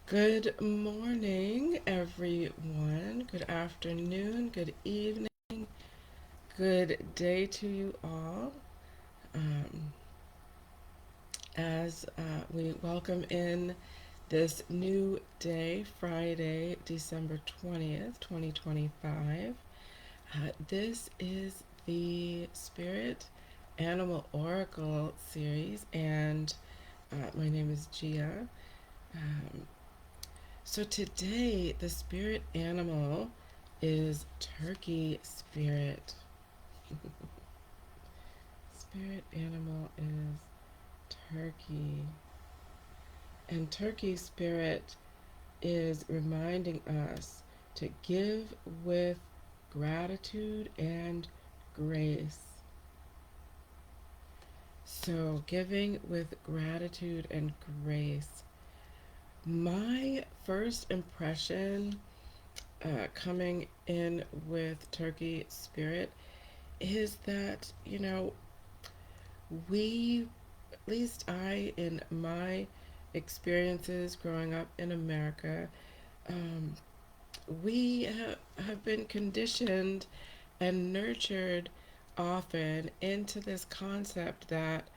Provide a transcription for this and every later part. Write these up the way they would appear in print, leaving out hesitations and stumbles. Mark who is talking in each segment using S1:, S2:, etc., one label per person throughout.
S1: Good morning, everyone. Good afternoon, good evening, good day to you all. Um, as we welcome in this new day, Friday, December 20th, 2025. This is the Spirit Animal Oracle series, and my name is Gia. Um, So today, the spirit animal is turkey spirit. Spirit animal is turkey. And turkey spirit is reminding us to give with gratitude and grace. So, giving with gratitude and grace. My first impression coming in with turkey spirit is that, we, at least I, in my experiences growing up in America, um, we have been conditioned and nurtured often into this concept that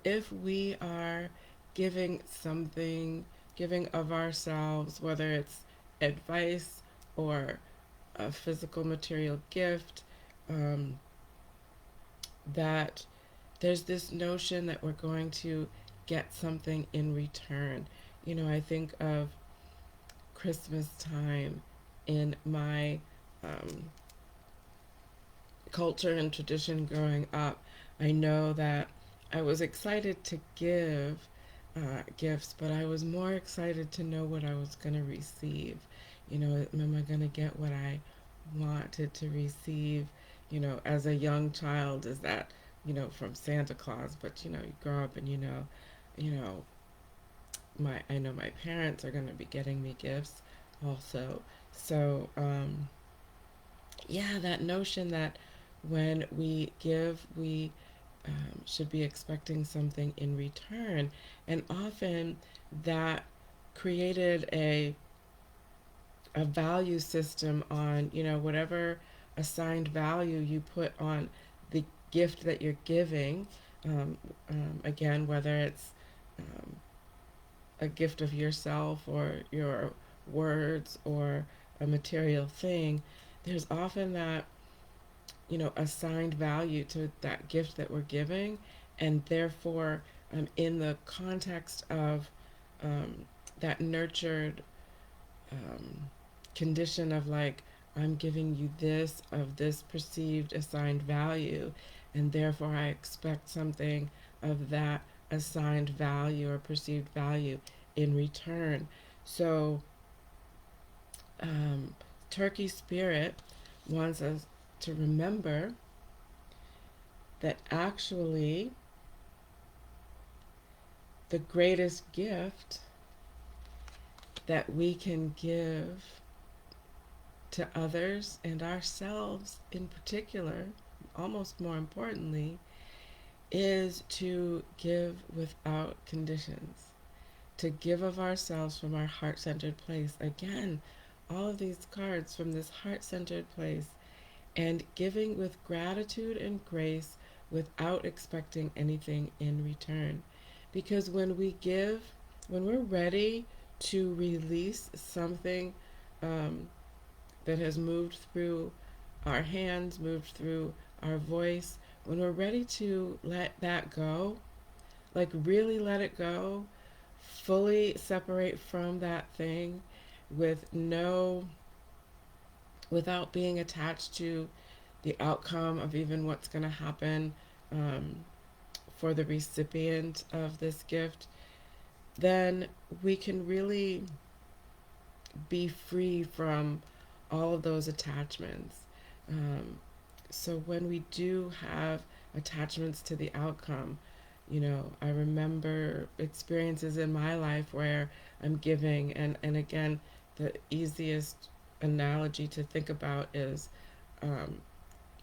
S1: if we are giving something, giving of ourselves, whether it's advice or a physical material gift, um, that there's this notion that we're going to get something in return. I think of Christmas time in my um, culture and tradition growing up. I know that I was excited to give gifts, but I was more excited to know what I was going to receive. Am I going to get what I wanted to receive? As a young child, is that, from Santa Claus? But, you grow up and you know, I know my parents are going to be getting me gifts also. So, yeah, that notion that when we give, we should be expecting something in return. And often that created a value system on, whatever assigned value you put on the gift that you're giving. Again, whether it's um, a gift of yourself or your words or a material thing, there's often that, assigned value to that gift that we're giving. And therefore, in the context of um, that nurtured um, condition of like, I'm giving you this of this perceived assigned value, and therefore I expect something of that assigned value or perceived value in return. So, um, Turkey Spirit wants us to remember that actually the greatest gift that we can give to others and ourselves in particular, almost more importantly, is to give without conditions, to give of ourselves from our heart centered place. Again, all of these cards from this heart centered place, and giving with gratitude and grace without expecting anything in return. Because when we give, when we're ready to release something um, that has moved through our hands, moved through our voice, when we're ready to let that go, like really let it go, fully separate from that thing with no, without being attached to the outcome of even what's going to happen um, for the recipient of this gift, then we can really be free from all of those attachments. Um, so when we do have attachments to the outcome, I remember experiences in my life where I'm giving, and again, the easiest analogy to think about is um,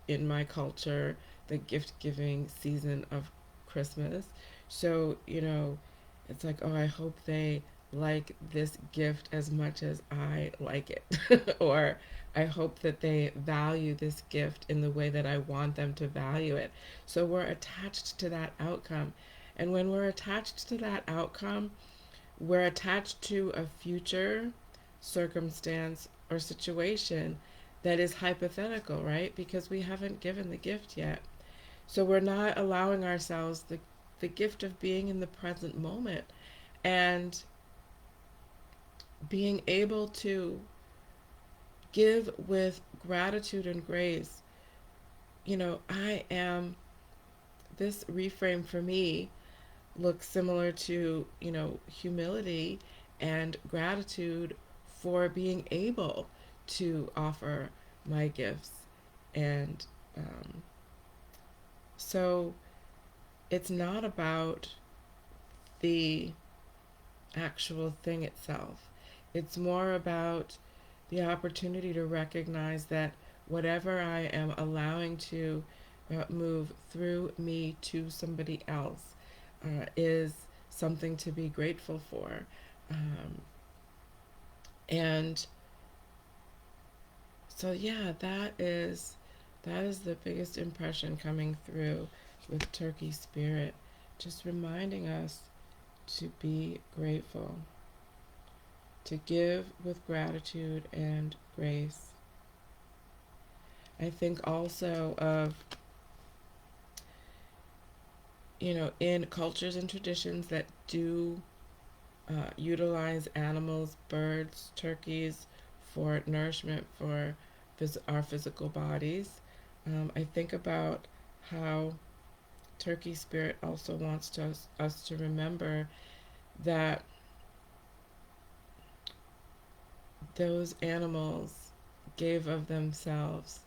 S1: in my culture, the gift giving season of Christmas. So, it's like, oh, I hope they like this gift as much as I like it. Or I hope that they value this gift in the way that I want them to value it. So we're attached to that outcome. And when we're attached to that outcome, we're attached to a future circumstance or situation that is hypothetical, right? Because we haven't given the gift yet. So we're not allowing ourselves the gift of being in the present moment and being able to give with gratitude and grace. I am, this reframe for me looks similar to, humility and gratitude for being able to offer my gifts. And um, so it's not about the actual thing itself. It's more about the opportunity to recognize that whatever I am allowing to move through me to somebody else is something to be grateful for. Um, and so yeah, that is the biggest impression coming through with Turkey Spirit, just reminding us to be grateful, to give with gratitude and grace. I think also of, in cultures and traditions that do utilize animals, birds, turkeys for nourishment for our physical bodies. I think about how Turkey Spirit also wants us to remember that those animals gave of themselves.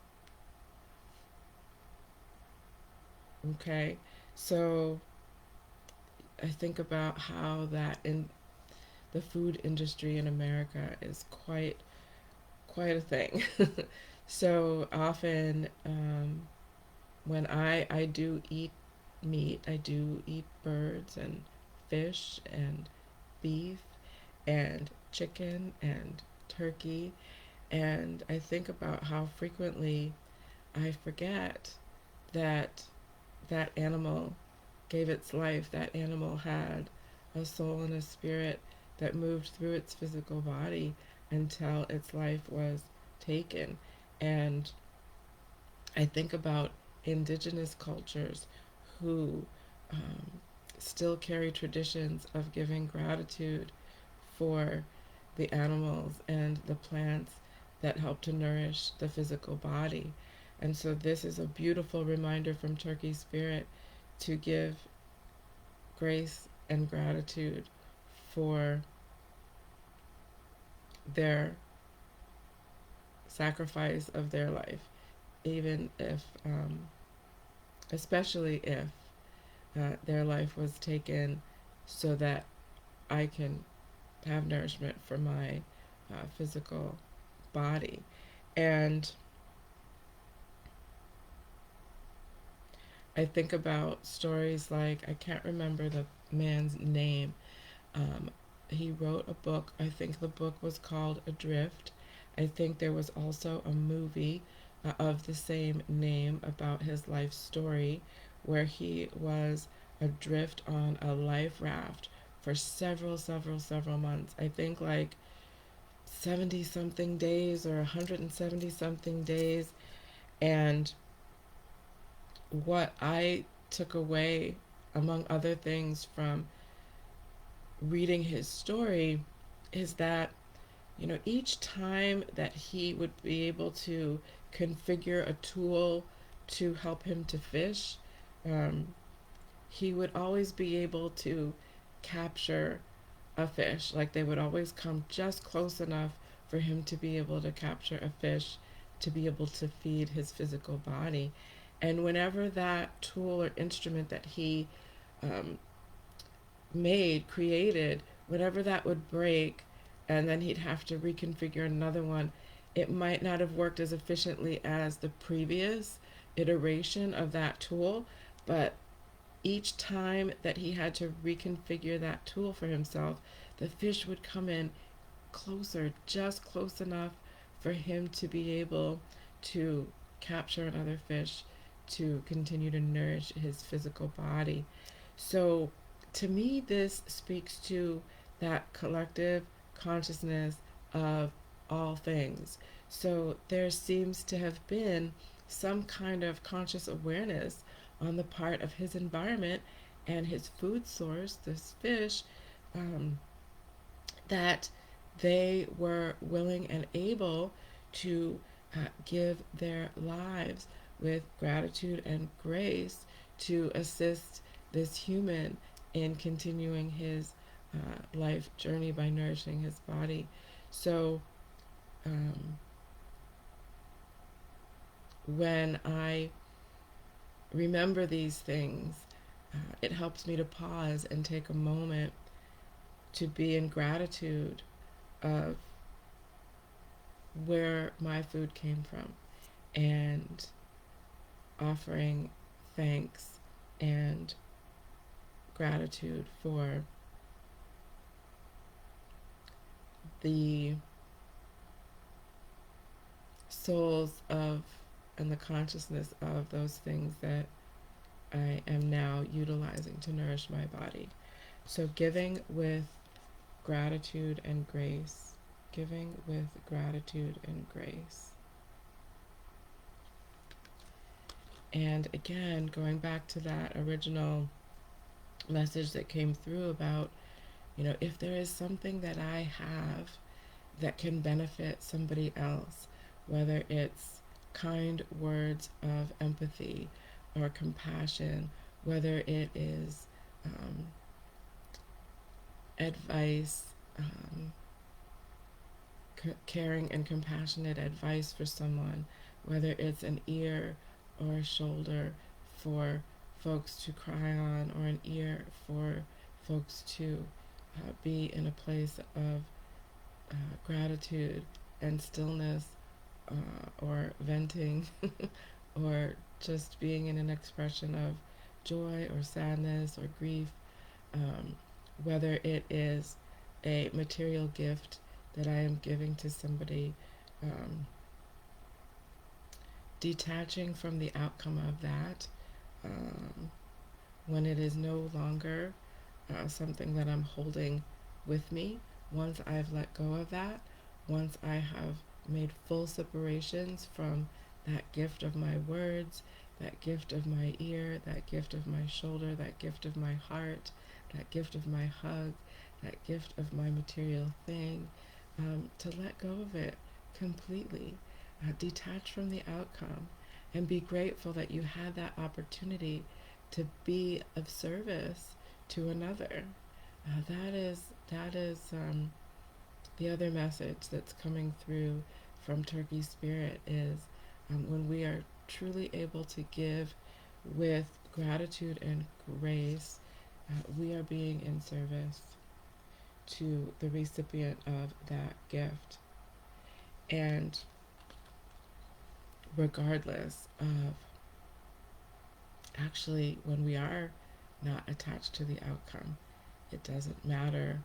S1: Okay, so I think about how that in the food industry in America is quite a thing. So often, when I do eat meat, I do eat birds and fish and beef and chicken and turkey, and I think about how frequently I forget that that animal gave its life. That animal had a soul and a spirit that moved through its physical body until its life was taken. And I think about indigenous cultures who um, still carry traditions of giving gratitude for the animals and the plants that help to nourish the physical body. And so this is a beautiful reminder from Turkey Spirit to give grace and gratitude for their sacrifice of their life, even if, especially if their life was taken so that I can have nourishment for my physical body. And I think about stories like, I can't remember the man's name. Um, he wrote a book. I think the book was called Adrift. I think there was also a movie of the same name about his life story where he was adrift on a life raft for several months. I think like 70 something days or 170 something days. And what I took away, among other things, from reading his story is that, each time that he would be able to configure a tool to help him to fish, um, he would always be able to capture a fish. Like they would always come just close enough for him to be able to capture a fish to be able to feed his physical body. And whenever that tool or instrument that he um, created, whenever that would break, and then he'd have to reconfigure another one, it might not have worked as efficiently as the previous iteration of that tool, but each time that he had to reconfigure that tool for himself, the fish would come in closer, just close enough for him to be able to capture another fish to continue to nourish his physical body. So, to me, this speaks to that collective consciousness of all things. So, there seems to have been some kind of conscious awareness on the part of his environment and his food source, this fish, um, that they were willing and able to give their lives with gratitude and grace to assist this human in continuing his life journey by nourishing his body. So, um, when I remember these things, it helps me to pause and take a moment to be in gratitude of where my food came from and offering thanks and gratitude for the souls of and the consciousness of those things that I am now utilizing to nourish my body. So, giving with gratitude and grace. Giving with gratitude and grace. And again, going back to that original message that came through about, if there is something that I have that can benefit somebody else, whether it's kind words of empathy or compassion, whether it is advice, caring and compassionate advice for someone, whether it's an ear or a shoulder for folks to cry on, or an ear for folks to be in a place of gratitude and stillness, or venting, or just being in an expression of joy or sadness or grief, whether it is a material gift that I am giving to somebody, detaching from the outcome of that, when it is no longer something that I'm holding with me. Once I've let go of that, once I have made full separations from that gift of my words, that gift of my ear, that gift of my shoulder, that gift of my heart, that gift of my hug, that gift of my material thing, to let go of it completely, detach from the outcome, and be grateful that you had that opportunity to be of service to another. That is the other message that's coming through from Turkey Spirit is, when we are truly able to give with gratitude and grace, we are being in service to the recipient of that gift. And regardless of, actually, when we are not attached to the outcome, it doesn't matter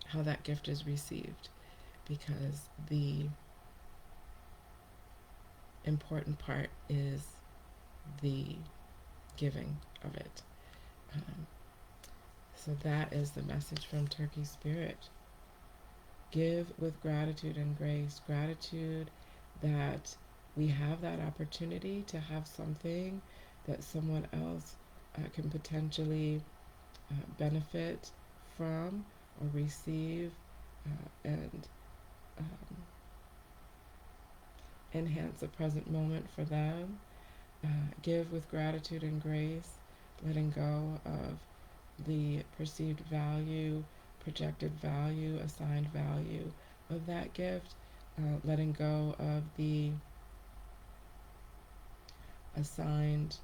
S1: how that gift is received, because the important part is the giving of it. So that is the message from Turkey Spirit. Give with gratitude and grace. Gratitude that we have that opportunity to have something that someone else can potentially benefit from or receive, and enhance the present moment for them. Give with gratitude and grace, letting go of the perceived value, projected value, assigned value of that gift, letting go of the assigned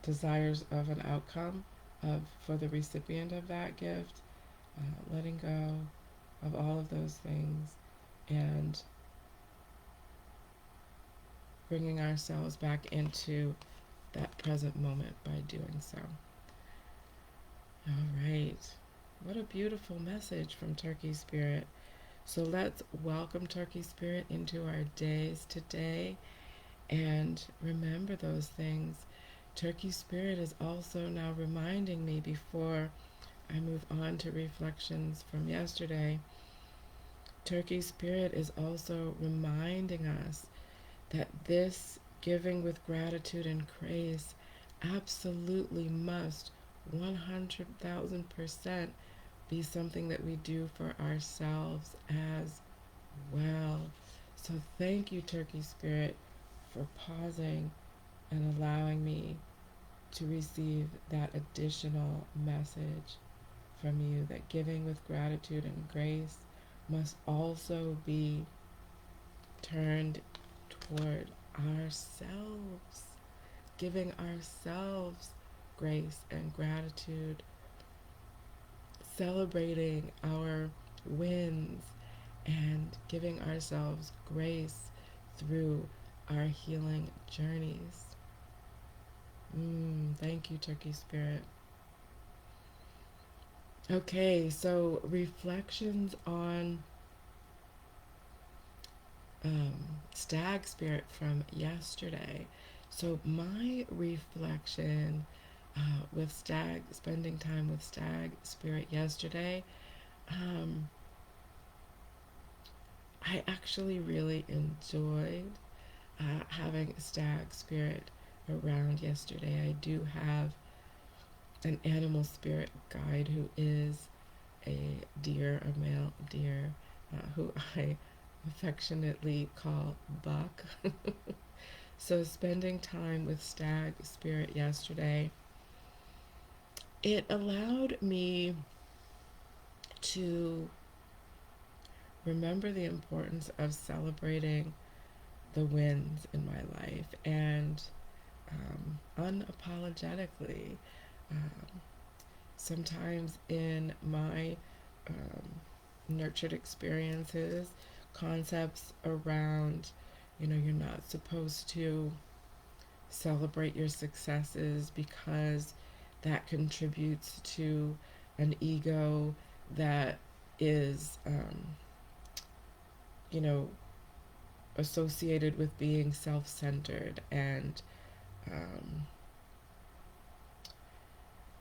S1: desires of an outcome for the recipient of that gift, letting go of all of those things, and bringing ourselves back into that present moment by doing so. All right. What a beautiful message from Turkey Spirit. So let's welcome Turkey Spirit into our days today and remember those things. Turkey Spirit is also now reminding me before I move on to reflections from yesterday. Turkey Spirit is also reminding us that this giving with gratitude and grace absolutely must 100,000% be something that we do for ourselves as well. So thank you, Turkey Spirit, for pausing and allowing me to receive that additional message from you, that giving with gratitude and grace must also be turned toward ourselves, giving ourselves grace and gratitude, celebrating our wins, and giving ourselves grace through our healing journeys. Thank you, Turkey Spirit. Okay, so reflections on um, Stag Spirit from yesterday. So my reflection with Stag, spending time with Stag Spirit yesterday, um, I actually really enjoyed having Stag Spirit around yesterday. I do have an animal spirit guide who is a deer, a male deer, who I affectionately call Buck. So spending time with Stag Spirit yesterday, it allowed me to remember the importance of celebrating the wins in my life and unapologetically. Um, Sometimes in my um, nurtured experiences, concepts around, you're not supposed to celebrate your successes because that contributes to an ego that is, you know, associated with being self centered. And um,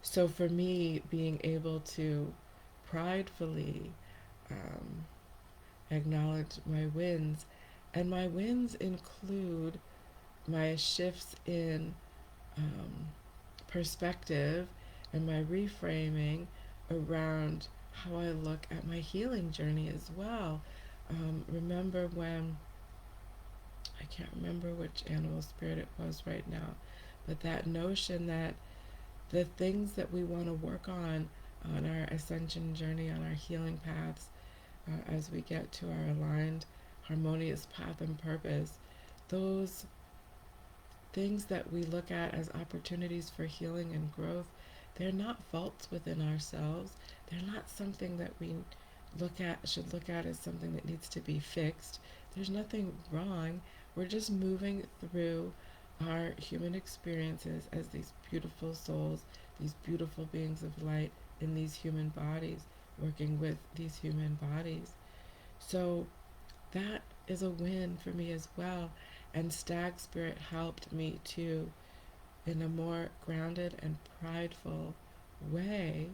S1: so for me, being able to pridefully um, acknowledge my wins, and my wins include my shifts in um, perspective and my reframing around how I look at my healing journey as well. Remember when, I can't remember which animal spirit it was right now, but that notion that the things that we want to work on our ascension journey, on our healing paths, as we get to our aligned, harmonious path and purpose, those things that we look at as opportunities for healing and growth, they're not faults within ourselves. They're not something that we should look at as something that needs to be fixed. There's nothing wrong. We're just moving through our human experiences as these beautiful souls, these beautiful beings of light in these human bodies, working with these human bodies. So that is a win for me as well. And Stag Spirit helped me to, in a more grounded and prideful way,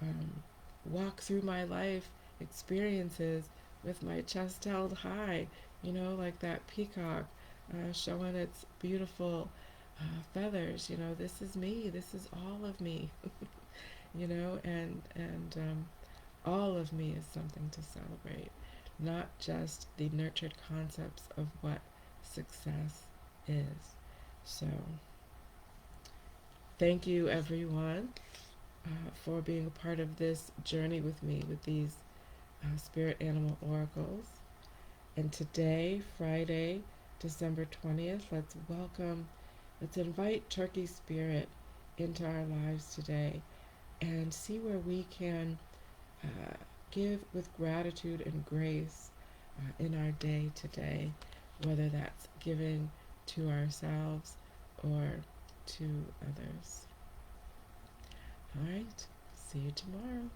S1: um, walk through my life experiences with my chest held high, like that peacock showing its beautiful feathers. This is me, this is all of me, and all of me is something to celebrate, not just the nurtured concepts of what success is. So, thank you everyone for being a part of this journey with me with these spirit animal oracles. And today, Friday, December 20th, let's invite Turkey Spirit into our lives today and see where we can uh, give with gratitude and grace in our day today, whether that's giving to ourselves or to others. All right. See you tomorrow.